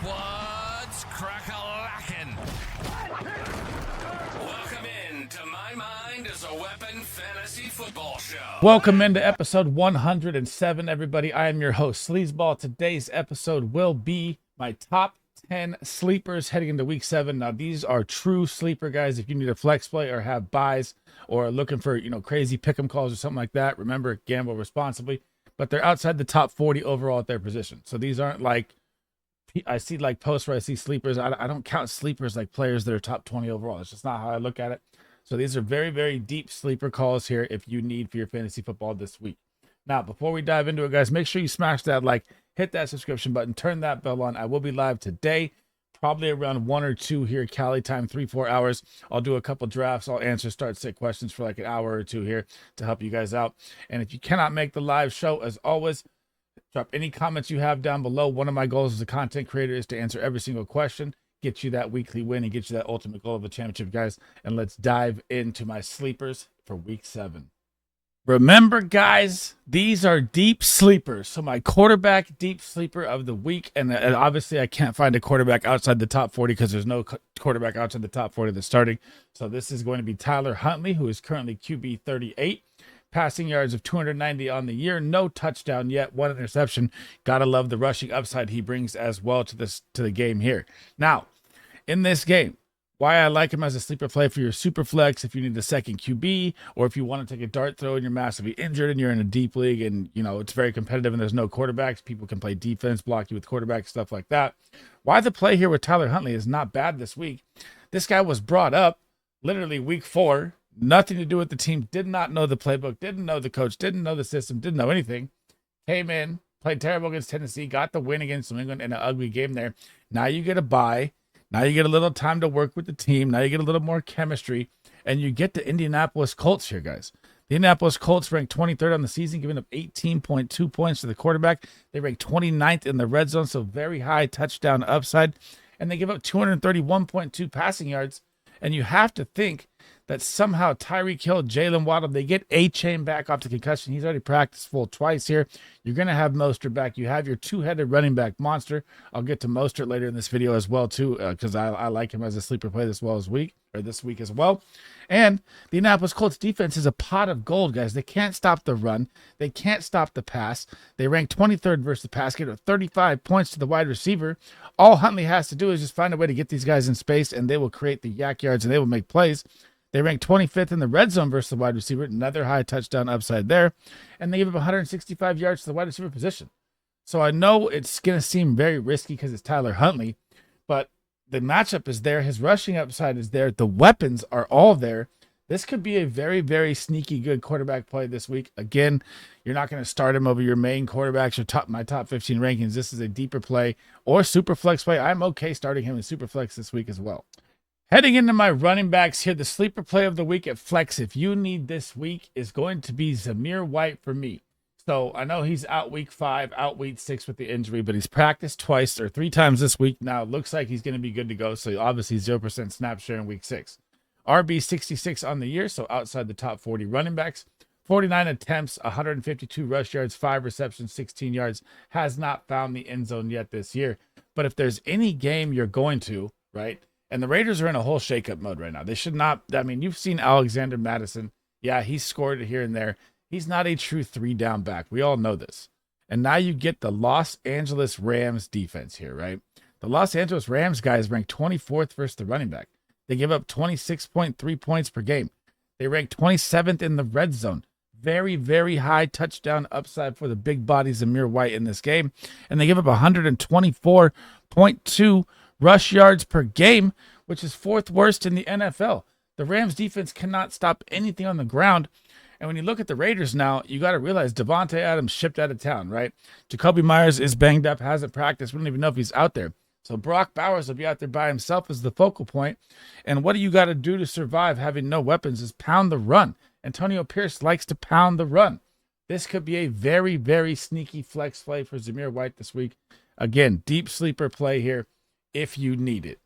What's crack-a-lackin'? Welcome in to My Mind is a Weapon Fantasy Football Show. Welcome into episode 107, everybody. I am your host, SleezBall. Today's episode will be my top 10 sleepers heading into week 7. Now, these are true sleeper guys. If you need a flex play or have buys or are looking for, crazy pick'em calls or something like that, remember, gamble responsibly. But they're outside the top 40 overall at their position. So these aren't like, I see like posts where I see sleepers. I don't count sleepers like players that are top 20 overall. It's just not how I look at it. So these are very, very deep sleeper calls here if you need for your fantasy football this week. Now, before we dive into it, guys, make sure you smash that like, hit that subscription button, turn that bell on. I will be live today, probably around 1 or 2 here, Cali time, 3-4 hours. I'll do a couple drafts. I'll answer start-sit questions for like an hour or 2 here to help you guys out. And if you cannot make the live show, as always, drop any comments you have down below. One of my goals as a content creator is to answer every single question, get you that weekly win, and get you that ultimate goal of a championship, guys. And let's dive into my sleepers for week 7. Remember, guys, these are deep sleepers. So my quarterback deep sleeper of the week, and obviously I can't find a quarterback outside the top 40 because there's no quarterback outside the top 40 that's starting. So this is going to be Tyler Huntley, who is currently QB 38. Passing yards of 290 on the year, no touchdown yet, 1 interception. Gotta love the rushing upside he brings as well to the game here. Now, in this game, why I like him as a sleeper play for your super flex, if you need a second QB, or if you want to take a dart throw and you're massively injured and you're in a deep league and it's very competitive and there's no quarterbacks, people can play defense, block you with quarterbacks, stuff like that. Why the play here with Tyler Huntley is not bad this week. This guy was brought up literally week 4. Nothing to do with the team, did not know the playbook, didn't know the coach, didn't know the system, didn't know anything. Came in, played terrible against Tennessee, got the win against New England in an ugly game there. Now you get a bye. Now you get a little time to work with the team. Now you get a little more chemistry. And you get the Indianapolis Colts here, guys. The Indianapolis Colts ranked 23rd on the season, giving up 18.2 points to the quarterback. They ranked 29th in the red zone, so very high touchdown upside. And they give up 231.2 passing yards. And you have to think that somehow Tyreek Hill, Jalen Waddle, they get A-Chain back off the concussion. He's already practiced full twice here. You're going to have Mostert back. You have your two-headed running back monster. I'll get to Mostert later in this video as well, too, because I like him as a sleeper play this week as well. And the Indianapolis Colts defense is a pot of gold, guys. They can't stop the run. They can't stop the pass. They rank 23rd versus the pass, get 35 points to the wide receiver. All Huntley has to do is just find a way to get these guys in space, and they will create the yak yards, and they will make plays. They rank 25th in the red zone versus the wide receiver, another high touchdown upside there. And they give up 165 yards to the wide receiver position. So I know it's going to seem very risky because it's Tyler Huntley, but the matchup is there. His rushing upside is there. The weapons are all there. This could be a very, very sneaky good quarterback play this week. Again, you're not going to start him over your main quarterbacks or my top 15 rankings. This is a deeper play or super flex play. I'm okay starting him in super flex this week as well. Heading into my running backs here, the sleeper play of the week at flex, if you need this week, is going to be Zamir White for me. So I know he's out week 5, out week 6 with the injury, but he's practiced twice or 3 times this week. Now it looks like he's going to be good to go. So obviously 0% snap share in week 6. RB 66 on the year, so outside the top 40 running backs. 49 attempts, 152 rush yards, 5 receptions, 16 yards. Has not found the end zone yet this year. But if there's any game you're going to, right? And the Raiders are in a whole shakeup mode right now. They should not. I mean, you've seen Alexander Madison. Yeah, he scored here and there. He's not a true 3-down back. We all know this. And now you get the Los Angeles Rams defense here, right? The Los Angeles Rams guys rank 24th versus the running back. They give up 26.3 points per game. They rank 27th in the red zone. Very, very high touchdown upside for the big body Zamir White in this game. And they give up 124.2 rush yards per game, which is 4th worst in the NFL. The Rams defense cannot stop anything on the ground. And when you look at the Raiders now, you got to realize Devontae Adams shipped out of town, right? Jacoby Myers is banged up, hasn't practiced. We don't even know if he's out there. So Brock Bowers will be out there by himself as the focal point. And what do you got to do to survive having no weapons is pound the run. Antonio Pierce likes to pound the run. This could be a very, very sneaky flex play for Zamir White this week. Again, deep sleeper play here if you need it.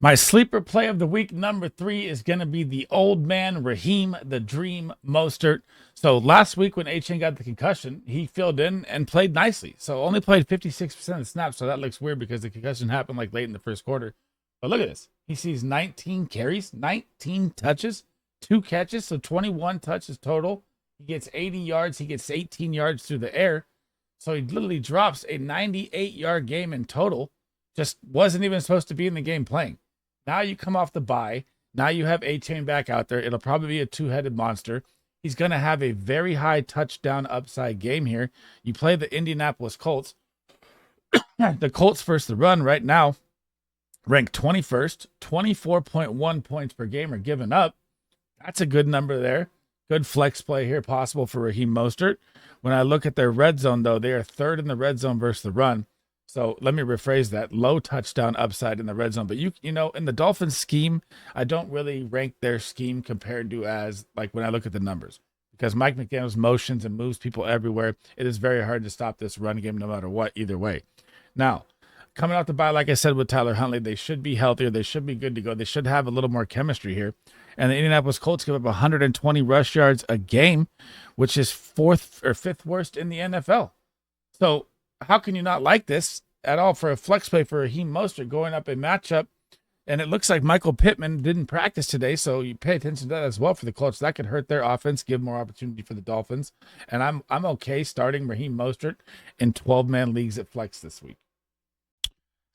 My sleeper play of the week, number 3, is going to be the old man, Raheem the Dream Mostert. So last week when Achane got the concussion, he filled in and played nicely. So only played 56% of the snaps. So that looks weird because the concussion happened like late in the first quarter. But look at this. He sees 19 carries, 19 touches, 2 catches. So 21 touches total. He gets 80 yards. He gets 18 yards through the air. So he literally drops a 98-yard game in total. Just wasn't even supposed to be in the game playing. Now you come off the bye. Now you have Achane back out there. It'll probably be a two-headed monster. He's going to have a very high touchdown upside game here. You play the Indianapolis Colts. The Colts versus the run right now ranked 21st, 24.1 points per game are given up. That's a good number there. Good flex play here possible for Raheem Mostert. When I look at their red zone, though, they are third in the red zone versus the run. So let me rephrase that. Low touchdown upside in the red zone. But you know, in the Dolphins scheme, I don't really rank their scheme compared to as like when I look at the numbers. Because Mike McDaniels motions and moves people everywhere. It is very hard to stop this run game no matter what, either way. Now, coming out the bye, like I said with Tyler Huntley, they should be healthier. They should be good to go. They should have a little more chemistry here. And the Indianapolis Colts give up 120 rush yards a game, which is 4th or 5th worst in the NFL. So how can you not like this at all for a flex play for Raheem Mostert going up a matchup? And it looks like Michael Pittman didn't practice today, so you pay attention to that as well for the Colts. That could hurt their offense, give more opportunity for the Dolphins. And I'm okay starting Raheem Mostert in 12-man leagues at flex this week.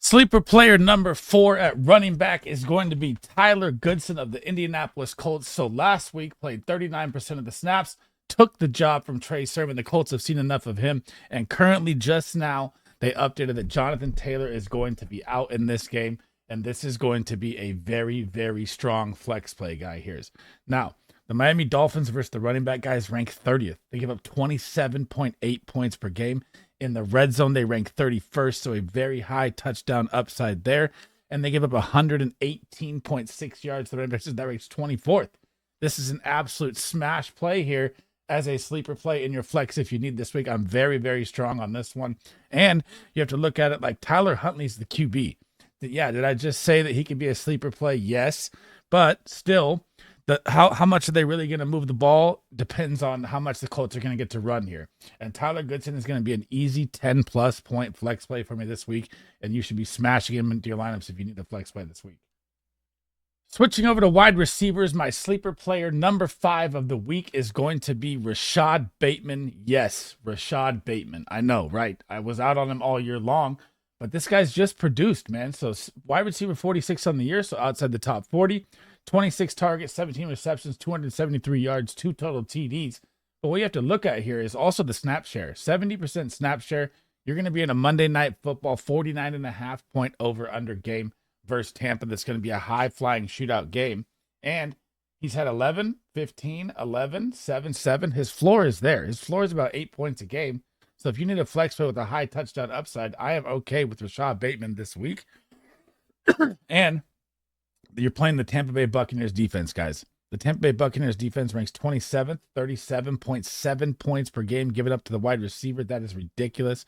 Sleeper player number 4 at running back is going to be Tyler Goodson of the Indianapolis Colts. So last week played 39% of the snaps, took the job from Trey Sermon. The Colts have seen enough of him, and currently just now they updated that Jonathan Taylor is going to be out in this game, and this is going to be a very, very strong flex play guy here. Now, the Miami Dolphins versus the running back guys rank 30th. They give up 27.8 points per game. In the red zone, they rank 31st, so a very high touchdown upside there. And they give up 118.6 yards to the running backs. That ranks 24th. This is an absolute smash play here as a sleeper play in your flex if you need this week. I'm very, very strong on this one. And you have to look at it like Tyler Huntley's the QB. Yeah, did I just say that he could be a sleeper play? Yes. But still, how much are they really going to move the ball depends on how much the Colts are going to get to run here. And Tyler Goodson is going to be an easy 10-plus point flex play for me this week, and you should be smashing him into your lineups if you need a flex play this week. Switching over to wide receivers, my sleeper player number 5 of the week is going to be Rashad Bateman. Yes, Rashad Bateman. I know, right? I was out on him all year long, but this guy's just produced, man. So wide receiver 46 on the year, so outside the top 40. 26 targets, 17 receptions, 273 yards, 2 total TDs. But what you have to look at here is also the snap share. 70% snap share. You're going to be in a Monday Night Football 49.5 point over-under game versus Tampa. That's going to be a high-flying shootout game. And he's had 11, 15, 11, 7, 7. His floor is there. His floor is about 8 points a game. So if you need a flex play with a high touchdown upside, I am okay with Rashad Bateman this week. And you're playing the Tampa Bay Buccaneers defense, guys. The Tampa Bay Buccaneers defense ranks 27th, 37.7 points per game given up to the wide receiver. That is ridiculous.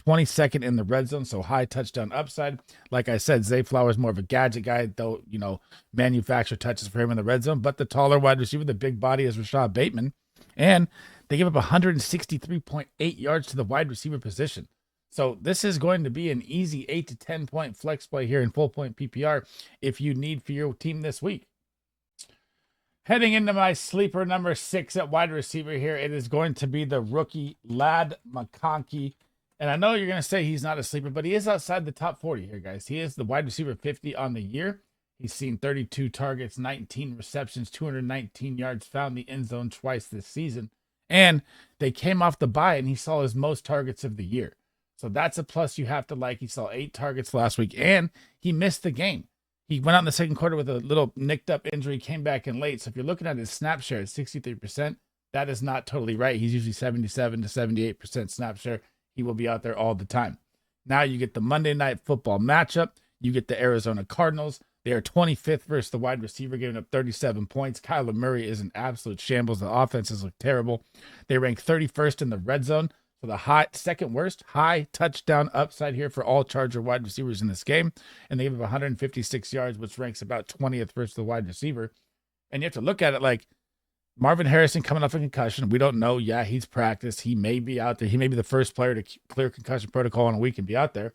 22nd in the red zone, so high touchdown upside. Like I said, Zay Flowers more of a gadget guy, though, manufacture touches for him in the red zone. But the taller wide receiver, the big body is Rashad Bateman. And they give up 163.8 yards to the wide receiver position. So this is going to be an easy 8 to 10 point flex play here in full point PPR if you need for your team this week. Heading into my sleeper number 6 at wide receiver here, it is going to be the rookie Ladd McConkey. And I know you're going to say he's not a sleeper, but he is outside the top 40 here, guys. He is the wide receiver 50 on the year. He's seen 32 targets, 19 receptions, 219 yards, found the end zone twice this season. And they came off the bye, and he saw his most targets of the year. So that's a plus you have to like. He saw 8 targets last week, and he missed the game. He went out in the second quarter with a little nicked up injury, came back in late. So if you're looking at his snap share at 63%, that is not totally right. He's usually 77 to 78% snap share. He will be out there all the time. Now you get the Monday Night Football matchup. You get the Arizona Cardinals. They are 25th versus the wide receiver, giving up 37 points. Kyler Murray is an absolute shambles. The offenses look terrible. They rank 31st in the red zone. So the second worst high touchdown upside here for all Charger wide receivers in this game. And they give up 156 yards, which ranks about 20th versus the wide receiver. And you have to look at it like Marvin Harrison coming off a concussion. We don't know. Yeah, he's practiced. He may be out there. He may be the first player to clear concussion protocol in a week and be out there.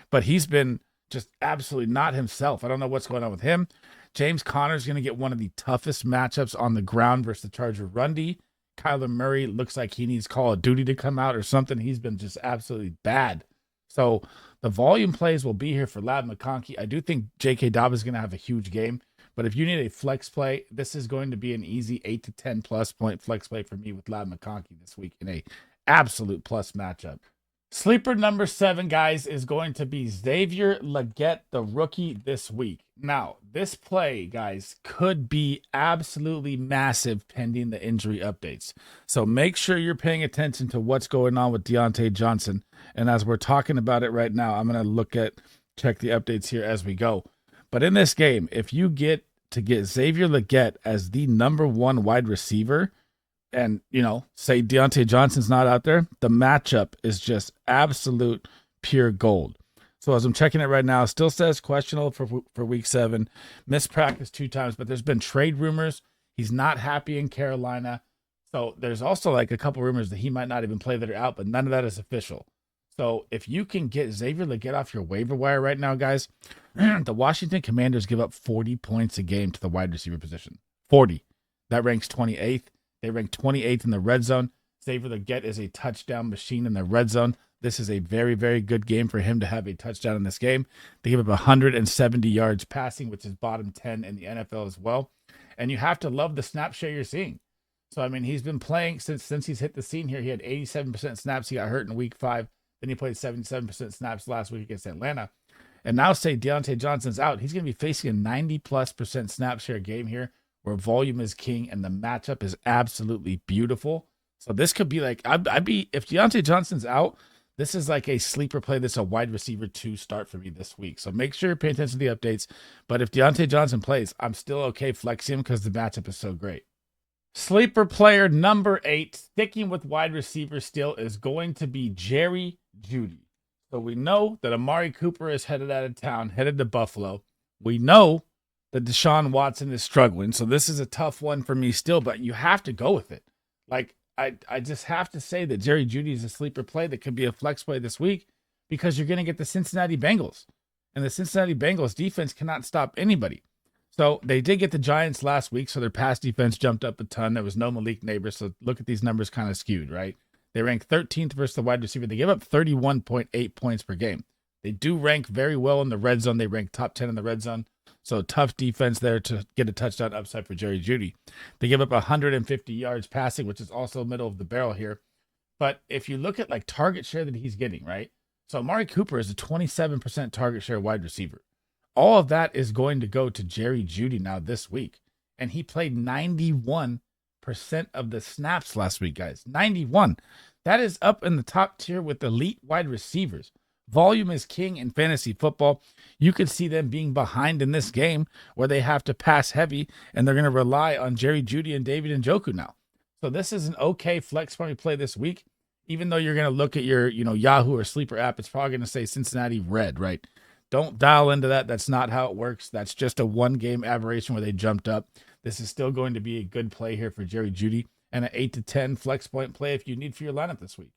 But he's been just absolutely not himself. I don't know what's going on with him. James Conner's going to get one of the toughest matchups on the ground versus the Charger run D. Kyler Murray looks like he needs Call of Duty to come out or something. He's been just absolutely bad. So the volume plays will be here for Ladd McConkey. I do think J.K. Dobbins is going to have a huge game. But if you need a flex play, this is going to be an easy 8 to 10 plus point flex play for me with Ladd McConkey this week in a absolute plus matchup. Sleeper number 7, guys, is going to be Xavier Legette, the rookie this week. Now, this play, guys, could be absolutely massive pending the injury updates. So make sure you're paying attention to what's going on with Deontay Johnson. And as we're talking about it right now, I'm going to check the updates here as we go. But in this game, if you get Xavier Legette as the number 1 wide receiver, and, say Deontay Johnson's not out there, the matchup is just absolute pure gold. So as I'm checking it right now, it still says questionable for week 7, missed practice 2 times, but there's been trade rumors. He's not happy in Carolina. So there's also like a couple rumors that he might not even play that are out, but none of that is official. So if you can get Xavier Legette off your waiver wire right now, guys, the Washington Commanders give up 40 points a game to the wide receiver position. 40. That ranks 28th. They rank 28th in the red zone. Xavier Legette is a touchdown machine in the red zone. This is a very, very good game for him to have a touchdown in this game. They give up 170 yards passing, which is bottom 10 in the NFL as well. And you have to love the snap share you're seeing. So, I mean, he's been playing since he's hit the scene here. He had 87% snaps. He got hurt in week 5. Then he played 77% snaps last week against Atlanta. And now say Deontay Johnson's out. He's going to be facing a 90+% snap share game here where volume is king and the matchup is absolutely beautiful. So this could be like, if Deontay Johnson's out, this is like a sleeper play. This is a wide receiver 2 start for me this week. So make sure you pay attention to the updates. But if Deontay Johnson plays, I'm still okay flexing him because the matchup is so great. Sleeper player number 8, sticking with wide receiver still, is going to be Jeudy. So we know that Amari Cooper is headed out of town, headed to Buffalo. We know that Deshaun Watson is struggling. So this is a tough one for me still, but you have to go with it. Like, I just have to say that Jeudy is a sleeper play that could be a flex play this week because you're going to get the Cincinnati Bengals. And the Cincinnati Bengals defense cannot stop anybody. So they did get the Giants last week, so their pass defense jumped up a ton. There was no Malik Neighbors, so look at these numbers kind of skewed, right? They rank 13th versus the wide receiver. They give up 31.8 points per game. They do rank very well in the red zone. They rank top 10 in the red zone. So tough defense there to get a touchdown upside for Jeudy. They give up 150 yards passing, which is also middle of the barrel here. But if you look at like target share that he's getting, right? So Amari Cooper is a 27% target share wide receiver. All of that is going to go to Jeudy now this week. And he played 91% of the snaps last week, guys. 91. That is up in the top tier with elite wide receivers. Volume is king in fantasy football. You could see them being behind in this game where they have to pass heavy and they're going to rely on Jeudy and David Njoku now. So this is an okay flex play this week. Even though you're going to look at your, Yahoo or Sleeper app, it's probably going to say Cincinnati red, right? Don't dial into that. That's not how it works. That's just a one-game aberration where they jumped up. This is still going to be a good play here for Jeudy and an 8 to 10 flex point play if you need for your lineup this week.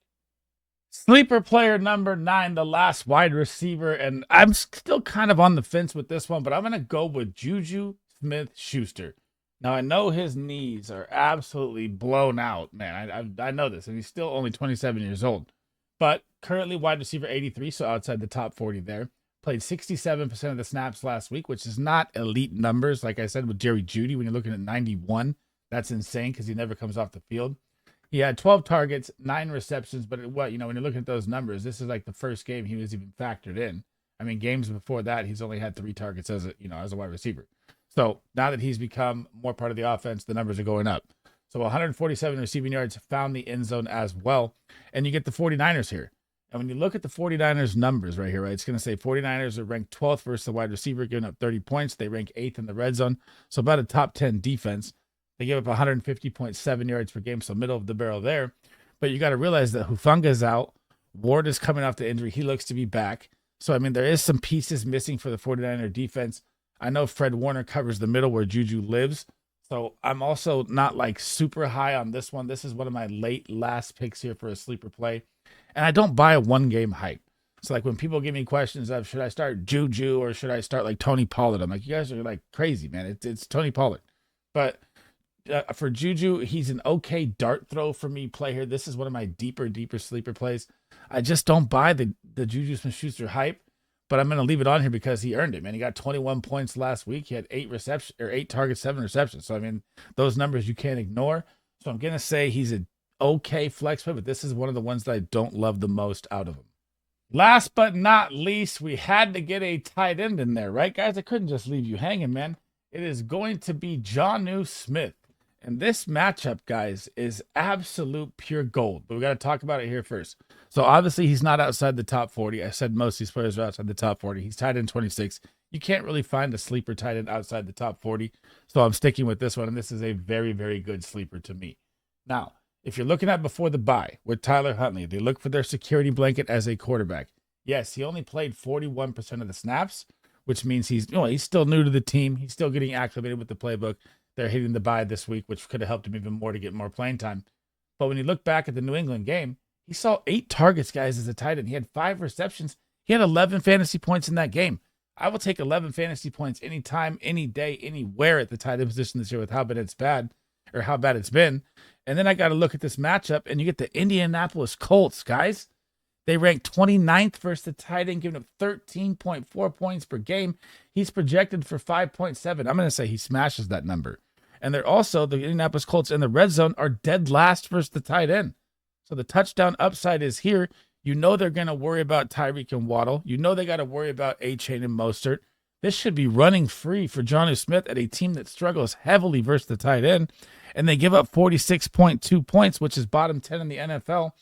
Sleeper player number 9, the last wide receiver, and I'm still kind of on the fence with this one, but I'm going to go with Juju SmithSchuster. Now, I know his knees are absolutely blown out, man. I know this, and he's still only 27 years old. But currently wide receiver 83, so outside the top 40 there. Played 67% of the snaps last week, which is not elite numbers. Like I said, with Jeudy, when you're looking at 91, that's insane because he never comes off the field. He had 12 targets, 9 receptions, but when you're looking at those numbers, this is like the first game he was even factored in. I mean, games before that, he's only had 3 targets as a wide receiver. So now that he's become more part of the offense, the numbers are going up. So 147 receiving yards, found the end zone as well. And you get the 49ers here. And when you look at the 49ers numbers right here, right, it's going to say 49ers are ranked 12th versus the wide receiver, giving up 30 points. They rank 8th in the red zone. So about a top 10 defense. They give up 150.7 yards per game, so middle of the barrel there. But you got to realize that Hufanga's out. Ward is coming off the injury. He looks to be back. So, I mean, there is some pieces missing for the 49er defense. I know Fred Warner covers the middle where Juju lives. So I'm also not like super high on this one. This is one of my last picks here for a sleeper play. And I don't buy a one-game hype. So like when people give me questions of should I start Juju or should I start like Tony Pollard? I'm like, you guys are like crazy, man. It's Tony Pollard. But for Juju, he's an okay dart throw for me play here. This is one of my deeper sleeper plays. I just don't buy the Juju SmithSchuster hype, but I'm going to leave it on here because he earned it, man. He got 21 points last week. He had 8 targets, 7 receptions. So, I mean, those numbers you can't ignore. So I'm going to say he's an okay flex play, but this is one of the ones that I don't love the most out of him. Last but not least, we had to get a tight end in there, right, guys? I couldn't just leave you hanging, man. It is going to be Jonnu Smith. And this matchup, guys, is absolute pure gold. But we got to talk about it here first. So, obviously, he's not outside the top 40. I said most of these players are outside the top 40. He's tight end 26. You can't really find a sleeper tight end outside the top 40. So, I'm sticking with this one. And this is a very, very good sleeper to me. Now, if you're looking at before the bye with Tyler Huntley, they look for their security blanket as a quarterback. Yes, he only played 41% of the snaps, which means he's still new to the team. He's still getting acclimated with the playbook. They're hitting the bye this week, which could have helped him even more to get more playing time. But when you look back at the New England game, he saw 8 targets, guys, as a tight end. He had 5 receptions. He had 11 fantasy points in that game. I will take 11 fantasy points anytime, any day, anywhere at the tight end position this year with how bad it's been. And then I got to look at this matchup, and you get the Indianapolis Colts, guys. They ranked 29th versus the tight end, giving up 13.4 points per game. He's projected for 5.7. I'm going to say he smashes that number. And they're also, the Indianapolis Colts in the red zone are dead last versus the tight end. So the touchdown upside is here. You know they're going to worry about Tyreek and Waddle. You know they got to worry about A-Chain and Mostert. This should be running free for Jonnu Smith at a team that struggles heavily versus the tight end. And they give up 46.2 points, which is bottom 10 in the NFL.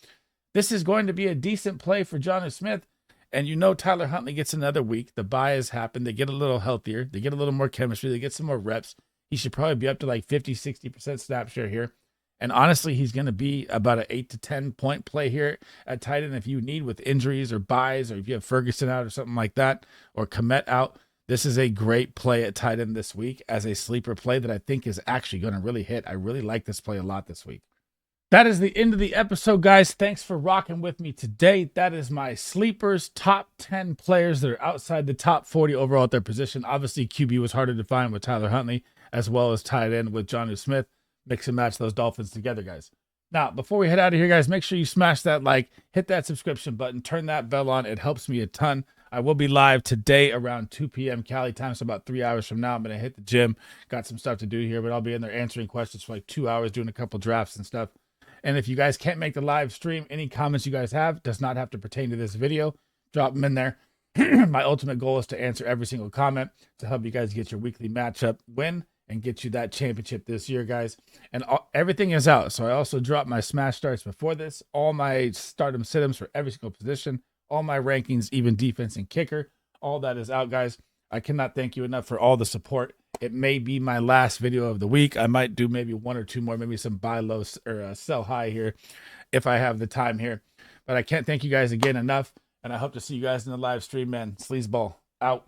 This is going to be a decent play for Jonnu Smith. And you know Tyler Huntley gets another week. The bye has happened. They get a little healthier. They get a little more chemistry. They get some more reps. He should probably be up to like 50, 60% snap share here. And honestly, he's going to be about an 8 to 10 point play here at tight end if you need with injuries or buys, or if you have Ferguson out or something like that, or Komet out. This is a great play at tight end this week as a sleeper play that I think is actually going to really hit. I really like this play a lot this week. That is the end of the episode, guys. Thanks for rocking with me today. That is my sleepers, top 10 players that are outside the top 40 overall at their position. Obviously, QB was harder to find with Tyler Huntley, as well as tight end with Jonnu Smith. Mix and match those Dolphins together, guys. Now, before we head out of here, guys, make sure you smash that like, hit that subscription button, turn that bell on. It helps me a ton. I will be live today around 2 p.m. Cali time, so about 3 hours from now. I'm going to hit the gym. Got some stuff to do here, but I'll be in there answering questions for like 2 hours, doing a couple drafts and stuff. And if you guys can't make the live stream, any comments you guys have does not have to pertain to this video. Drop them in there. My ultimate goal is to answer every single comment to help you guys get your weekly matchup win and get you that championship this year, guys. And everything is out. So I also dropped my smash starts before this, all my stardom sit-ems for every single position, all my rankings, even defense and kicker. All that is out, guys. I cannot thank you enough for all the support. It may be my last video of the week. I might do maybe 1 or 2 more, maybe some buy low or sell high here if I have the time here. But I can't thank you guys again enough. And I hope to see you guys in the live stream, man. SleezBall out.